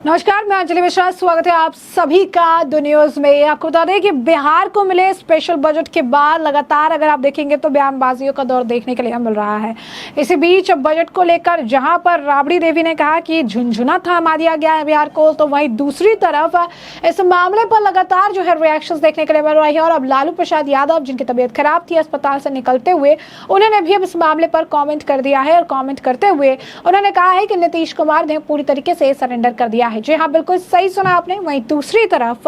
नमस्कार, मैं अंजलि मिश्रा। स्वागत है आप सभी का द न्यूज में। आपको बता दें कि बिहार को मिले स्पेशल बजट के बाद लगातार अगर आप देखेंगे तो बयानबाजियों का दौर देखने के लिए मिल रहा है। इसी बीच बजट को लेकर जहां पर राबड़ी देवी ने कहा कि झुनझुना थमा दिया गया है बिहार को, तो वहीं दूसरी तरफ इस मामले पर लगातार जो है रिएक्शंस देखने के लिए मिल रही है। और अब लालू प्रसाद यादव, जिनकी तबीयत खराब थी, अस्पताल से निकलते हुए उन्होंने भी अब इस मामले पर कॉमेंट कर दिया है। और कॉमेंट करते हुए उन्होंने कहा है कि नीतीश कुमार ने पूरी तरीके से सरेंडर कर दिया है। जी हाँ, बिल्कुल सही सुना आपने। वहीं दूसरी तरफ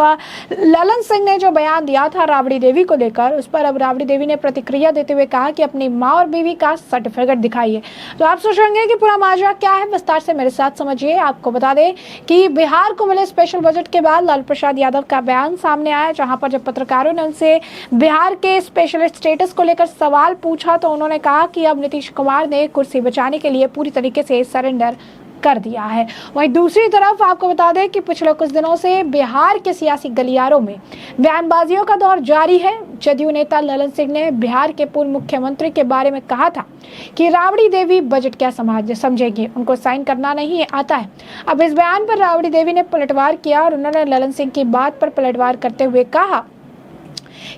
ललन सिंह ने जो बयान दिया था राबड़ी देवी को लेकर, उस पर अब राबड़ी देवी ने प्रतिक्रिया देते हुए कहा कि अपनी माँ और बीवी का सर्टिफिकेट दिखाइए। तो आप सोच रहे कि पूरा माजरा क्या है, विस्तार से मेरे साथ समझिए। आपको बता दें कि बिहार को मिले स्पेशल बजट के बाद लालू प्रसाद यादव का बयान सामने आया, जहां पर जब पत्रकारों ने उनसे बिहार के स्पेशल स्टेटस को लेकर सवाल पूछा तो उन्होंने कहा कि अब नीतीश कुमार ने कुर्सी बचाने के लिए पूरी तरीके से सरेंडर कर दिया है। वहीं दूसरी तरफ आपको बता दें कि पिछले कुछ दिनों से बिहार के सियासी गलियारों में बयानबाजियों का दौर जारी है। जदयू नेता ललन सिंह ने बिहार के पूर्व मुख्यमंत्री के बारे में कहा था कि राबड़ी देवी बजट क्या समझेगी, उनको साइन करना नहीं आता है। अब इस बयान पर राबड़ी देवी ने पलटवार किया और उन्होंने ललन सिंह की बात पर पलटवार करते हुए कहा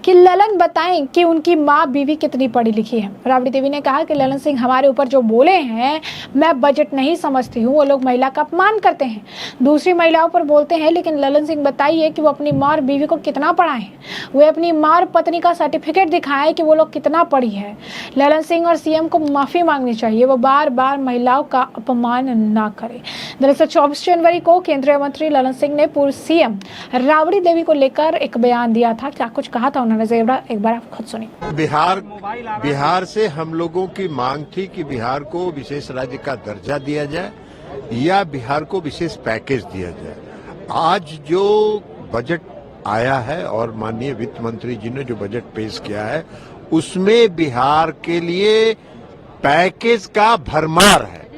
कि ललन बताएं कि उनकी माँ बीवी कितनी पढ़ी लिखी है। राबड़ी देवी ने कहा कि ललन सिंह हमारे ऊपर जो बोले हैं, मैं बजट नहीं समझती हूँ, वो लोग महिला का अपमान करते हैं, दूसरी महिलाओं पर बोलते हैं, लेकिन ललन सिंह बताइए कि वो अपनी माँ और बीवी को कितना पढ़ाए हैं, वे अपनी माँ और पत्नी का सर्टिफिकेट दिखाएं कि वो लोग कितना पढ़ी है। ललन सिंह और सीएम को माफी मांगनी चाहिए, वो बार बार महिलाओं का अपमान ना करे। दरअसल 24 जनवरी को केंद्रीय मंत्री ललन सिंह ने पूर्व सीएम राबड़ी देवी को लेकर एक बयान दिया था। क्या कुछ कहा था उन्होंने, एक बार आप खुद सुनिए। बिहार से हम लोगों की मांग थी कि बिहार को विशेष राज्य का दर्जा दिया जाए या बिहार को विशेष पैकेज दिया जाए। आज जो बजट आया है और माननीय वित्त मंत्री जी ने जो बजट पेश किया है, उसमें बिहार के लिए पैकेज का भरमार है।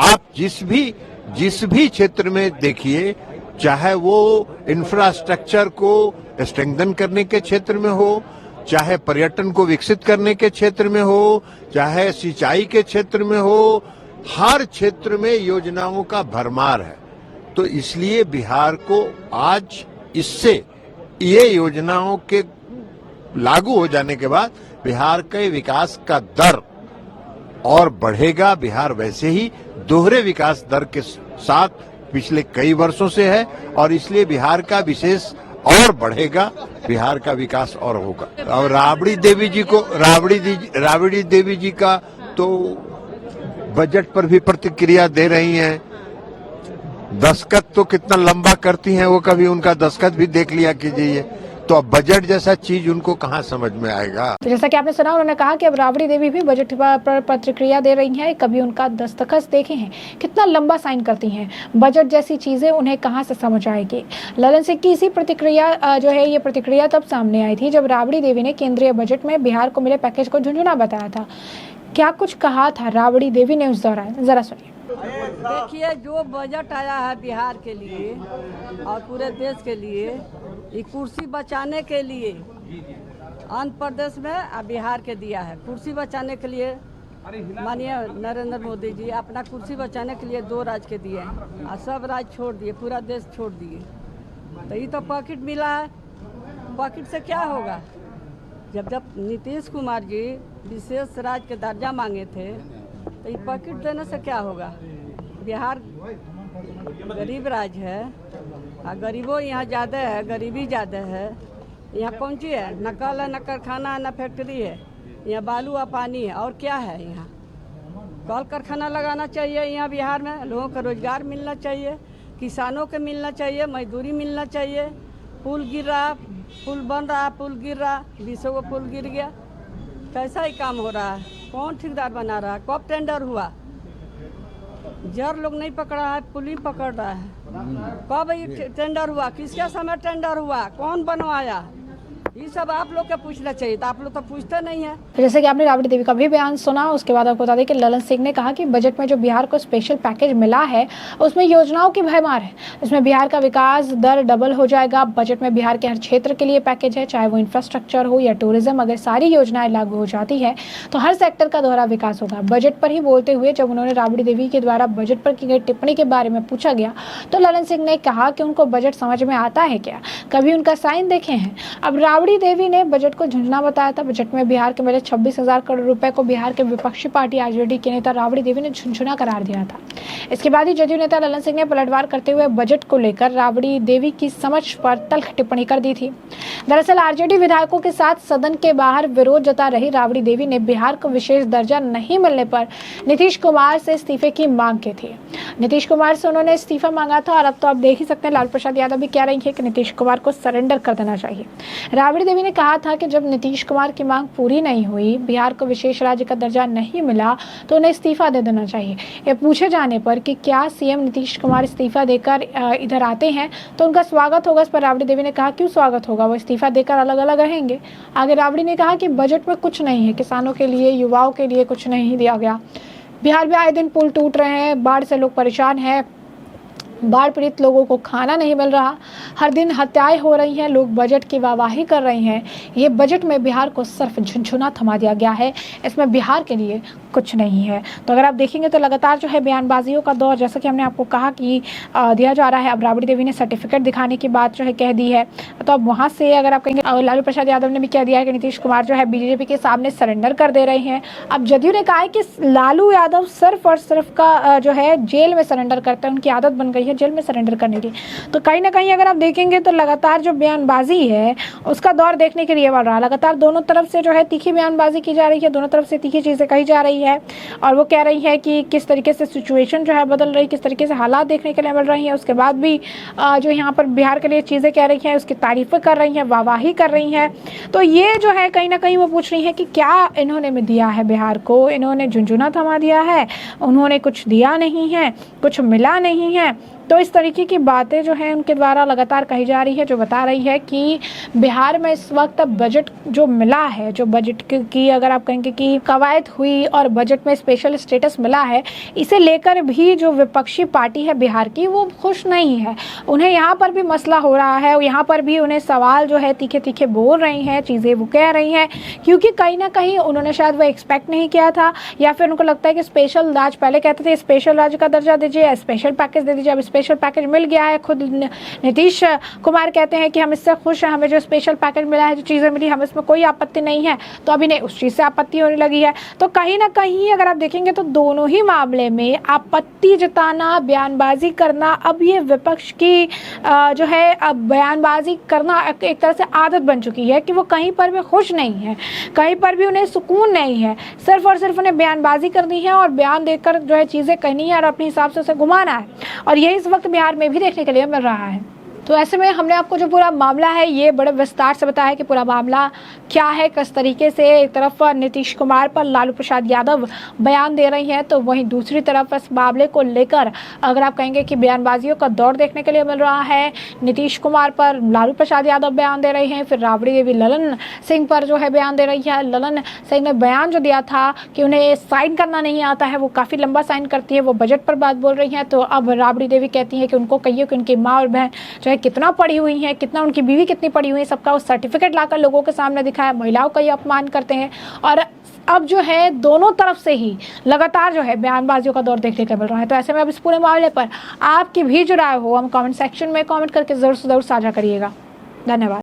आप जिस भी क्षेत्र में देखिए, चाहे वो इंफ्रास्ट्रक्चर को स्ट्रेंथन करने के क्षेत्र में हो, चाहे पर्यटन को विकसित करने के क्षेत्र में हो, चाहे सिंचाई के क्षेत्र में हो, हर क्षेत्र में योजनाओं का भरमार है। तो इसलिए बिहार को आज इससे ये योजनाओं के लागू हो जाने के बाद बिहार के विकास का दर और बढ़ेगा। बिहार वैसे ही दोहरे विकास दर के साथ पिछले कई वर्षों से है और इसलिए बिहार का विशेष और बढ़ेगा, बिहार का विकास और होगा। और राबड़ी देवी जी का तो बजट पर भी प्रतिक्रिया दे रही हैं। दस्तखत तो कितना लंबा करती हैं, वो कभी उनका दस्तखत भी देख लिया कीजिए। तो अब बजट जैसा चीज उनको कहाँ समझ में आएगा। तो जैसा कि आपने सुना, उन्होंने कहा कि अब राबड़ी देवी भी बजट पर प्रतिक्रिया दे रही हैं। कभी उनका दस्तखत देखे हैं, कितना लंबा साइन करती हैं, बजट जैसी चीजें उन्हें कहाँ से समझ आएगी। ललन सिंह की इसी प्रतिक्रिया जो है, ये प्रतिक्रिया तब सामने आई थी जब राबड़ी देवी ने केंद्रीय बजट में बिहार को मिले पैकेज को झुनझुना बताया था। क्या कुछ कहा था राबड़ी देवी ने उस दौरान, जरा सुनिए। देखिए, जो बजट आया है बिहार के लिए और पूरे देश के लिए, ये कुर्सी बचाने के लिए आंध्र प्रदेश में और बिहार के दिया है। कुर्सी बचाने के लिए माननीय नरेंद्र मोदी जी अपना कुर्सी बचाने के लिए 2 राज्य के दिए हैं और सब राज्य छोड़ दिए, पूरा देश छोड़ दिए। तो ये तो पॉकेट मिला है, पॉकेट से क्या होगा। जब नीतीश कुमार जी विशेष राज्य के दर्जा मांगे थे तो ये पॉकेट देने से क्या होगा। बिहार गरीब राज्य है और गरीबों यहाँ ज़्यादा है, गरीबी ज़्यादा है। यहाँ कौन चीज़ है, न कल है, न कारखाना है, न फैक्ट्री है। यहाँ बालू और पानी है, और क्या है। यहाँ कल कारखाना लगाना चाहिए, यहाँ बिहार में लोगों को रोजगार मिलना चाहिए, किसानों को मिलना चाहिए, मजदूरी मिलना चाहिए। पुल गिर रहा, पुल बन रहा, पुल गिर रहा, 20 को पुल गिर गया। कैसा ही काम हो रहा है, कौन ठेकेदार बना रहा है, कब टेंडर हुआ। जर लोग नहीं पकड़ा है, पुलिस पकड़ रहा है। कब ये टेंडर हुआ, किसके समय टेंडर हुआ, कौन बनवाया, ये सब आप लोग का पूछना चाहिए, तो आप लोग तो पूछते नहीं है। जैसे कि आपने राबड़ी देवी का भी बयान सुना, उसके बाद आपको बता दें कि ललन सिंह ने कहा कि बजट में जो बिहार को स्पेशल पैकेज मिला है उसमें योजनाओं की भरमार है। इसमें बिहार का विकास दर डबल हो जाएगा। बजट में बिहार के हर क्षेत्र के लिए पैकेज है, चाहे वो इंफ्रास्ट्रक्चर हो या टूरिज्म। अगर सारी योजनाएं लागू हो जाती है तो हर सेक्टर का दोहरा विकास होगा। बजट पर ही बोलते हुए जब उन्होंने राबड़ी देवी के द्वारा बजट पर की गई टिप्पणी के बारे में पूछा गया तो ललन सिंह ने कहा कि उनको बजट समझ में आता है क्या, कभी उनका साइन देखे हैं। अब राबड़ी देवी ने बजट को झुंझुना बताया था। बजट में बिहार के मिले 26,000 करोड़ रुपए को बिहार के विपक्षी पार्टी आरजेडी के नेता राबड़ी देवी ने झुंझुना करार दिया था। इसके बाद ही जदयू नेता ललन सिंह ने पलटवार करते हुए बजट को लेकर राबड़ी देवी की समझ पर तल्ख टिप्पणी कर दी थी। दरअसल आरजेडी विधायकों के साथ सदन के बाहर विरोध जता रही राबड़ी देवी ने बिहार को विशेष दर्जा नहीं मिलने पर नीतीश कुमार से इस्तीफे की मांग की थी। नीतीश कुमार से उन्होंने इस्तीफा मांगा था और अब तो आप देख ही सकते हैं लालू प्रसाद यादव भी कह रही है कि नीतीश कुमार को सरेंडर कर देना चाहिए। राबड़ी देवी ने कहा था कि जब नीतीश कुमार की मांग पूरी नहीं हुई, बिहार को विशेष राज्य का दर्जा नहीं मिला तो उन्हें इस्तीफा दे देना चाहिए। ये पूछे जाने पर कि क्या सीएम नीतीश कुमार इस्तीफा देकर इधर आते हैं तो उनका स्वागत होगा, इस पर राबड़ी देवी ने कहा क्यों स्वागत होगा, वो इस्तीफा देकर अलग अलग रहेंगे। आगे राबड़ी ने कहा कि बजट में कुछ नहीं है, किसानों के लिए, युवाओं के लिए कुछ नहीं दिया गया। बिहार में आए दिन पुल टूट रहे हैं, बाढ़ से लोग परेशान हैं, बाढ़ पीड़ित लोगों को खाना नहीं मिल रहा, हर दिन हत्याएं हो रही हैं, लोग बजट की वाहवाही कर रहे हैं। ये बजट में बिहार को सिर्फ झुनझुना थमा दिया गया है, इसमें बिहार के लिए कुछ नहीं है। तो अगर आप देखेंगे तो लगातार जो है बयानबाजियों का दौर, जैसा कि हमने आपको कहा कि दिया जा रहा है। अब राबड़ी देवी ने सर्टिफिकेट दिखाने की बात जो है कह दी है, तो अब वहाँ से अगर आप कहेंगे, लालू प्रसाद यादव ने भी कह दिया है कि नीतीश कुमार जो है बीजेपी के सामने सरेंडर कर दे रहे हैं। अब जदयू ने कहा है कि लालू यादव सिर्फ और सिर्फ का जो है जेल में सरेंडर करते हैं, उनकी आदत बन गई है जेल में सरेंडर करने की। तो कहीं ना कहीं अगर आप देखेंगे तो लगातार जो बयानबाजी है उसका दौर देखने के लिए बढ़ रहा है। लगातार दोनों तरफ से जो है तीखी बयानबाजी की जा रही है, दोनों तरफ से तीखी चीज़ें कही जा रही है और वो कह रही है कि किस तरीके से सिचुएशन जो है बदल रही, किस तरीके से हालात देखने के लिए मिल रही है। उसके बाद भी जो यहाँ पर बिहार के लिए चीज़ें कह रही हैं, उसकी तारीफें कर रही हैं, वाहवाही कर रही हैं। तो ये जो है कहीं ना कहीं वो पूछ रही है कि क्या इन्होंने में दिया है बिहार को, इन्होंने झुंझुना थमा दिया है, उन्होंने कुछ दिया नहीं है, कुछ मिला नहीं है। तो इस तरीके की बातें जो है उनके द्वारा लगातार कही जा रही है, जो बता रही है कि बिहार में इस वक्त बजट जो मिला है, जो बजट की अगर आप कहेंगे कि कवायद हुई और बजट में स्पेशल स्टेटस मिला है, इसे लेकर भी जो विपक्षी पार्टी है बिहार की वो खुश नहीं है। उन्हें यहाँ पर भी मसला हो रहा है, यहाँ पर भी उन्हें सवाल जो है तीखे तीखे बोल रही हैं, चीज़ें वो कह रही हैं, क्योंकि कहीं ना कहीं उन्होंने शायद वो एक्सपेक्ट नहीं किया था, या फिर उनको लगता है कि स्पेशल राज्य, पहले कहते थे स्पेशल राज्य का दर्जा दीजिए, स्पेशल पैकेज दे दीजिए, अब स्पेशल पैकेज मिल गया है। खुद नीतीश कुमार कहते हैं कि हम इससे खुश हैं, हमें जो स्पेशल पैकेज मिला है, जो चीज़ें मिली, हमें इसमें कोई आपत्ति नहीं है। तो अभी नहीं, उस चीज़ से आपत्ति होने लगी है। तो कहीं ना कहीं अगर आप देखेंगे तो दोनों ही मामले में आपत्ति जताना, बयानबाजी करना, अब ये विपक्ष की जो है अब बयानबाजी करना एक तरह से आदत बन चुकी है कि वो कहीं पर भी खुश नहीं है, कहीं पर भी उन्हें सुकून नहीं है, सिर्फ और सिर्फ उन्हें बयानबाजी करनी है और बयान देकर जो है चीज़ें कहनी है और अपने हिसाब से उसे घुमाना है। और यही इस वक्त बिहार में भी देखने के लिए मिल रहा है। तो ऐसे में हमने आपको जो पूरा मामला है ये बड़े विस्तार से बताया कि पूरा मामला क्या है, किस तरीके से एक तरफ नीतीश कुमार पर लालू प्रसाद यादव बयान दे रही हैं, तो वहीं दूसरी तरफ इस मामले को लेकर अगर आप कहेंगे कि बयानबाजियों का दौर देखने के लिए मिल रहा है। नीतीश कुमार पर लालू प्रसाद यादव बयान दे रहे हैं, फिर राबड़ी देवी ललन सिंह पर जो है बयान दे रही है। ललन सिंह ने बयान जो दिया था कि उन्हें साइन करना नहीं आता है, वो काफ़ी लंबा साइन करती है, वो बजट पर बात बोल रही हैं। तो अब राबड़ी देवी कहती हैं कि उनको कहिए कि उनकी माँ और बहन जो है कितना पढ़ी हुई हैं, कितना उनकी बीवी कितनी पढ़ी हुई है, सबका वो सर्टिफिकेट लाकर लोगों के सामने दिखाया। महिलाओं का ये अपमान करते हैं और अब जो है दोनों तरफ से ही लगातार जो है बयानबाजियों का दौर देखने को मिल रहा है। तो ऐसे में अब इस पूरे मामले पर आपकी भी जो राय हो हम कमेंट सेक्शन में कमेंट करके ज़रूर साझा करिएगा। धन्यवाद।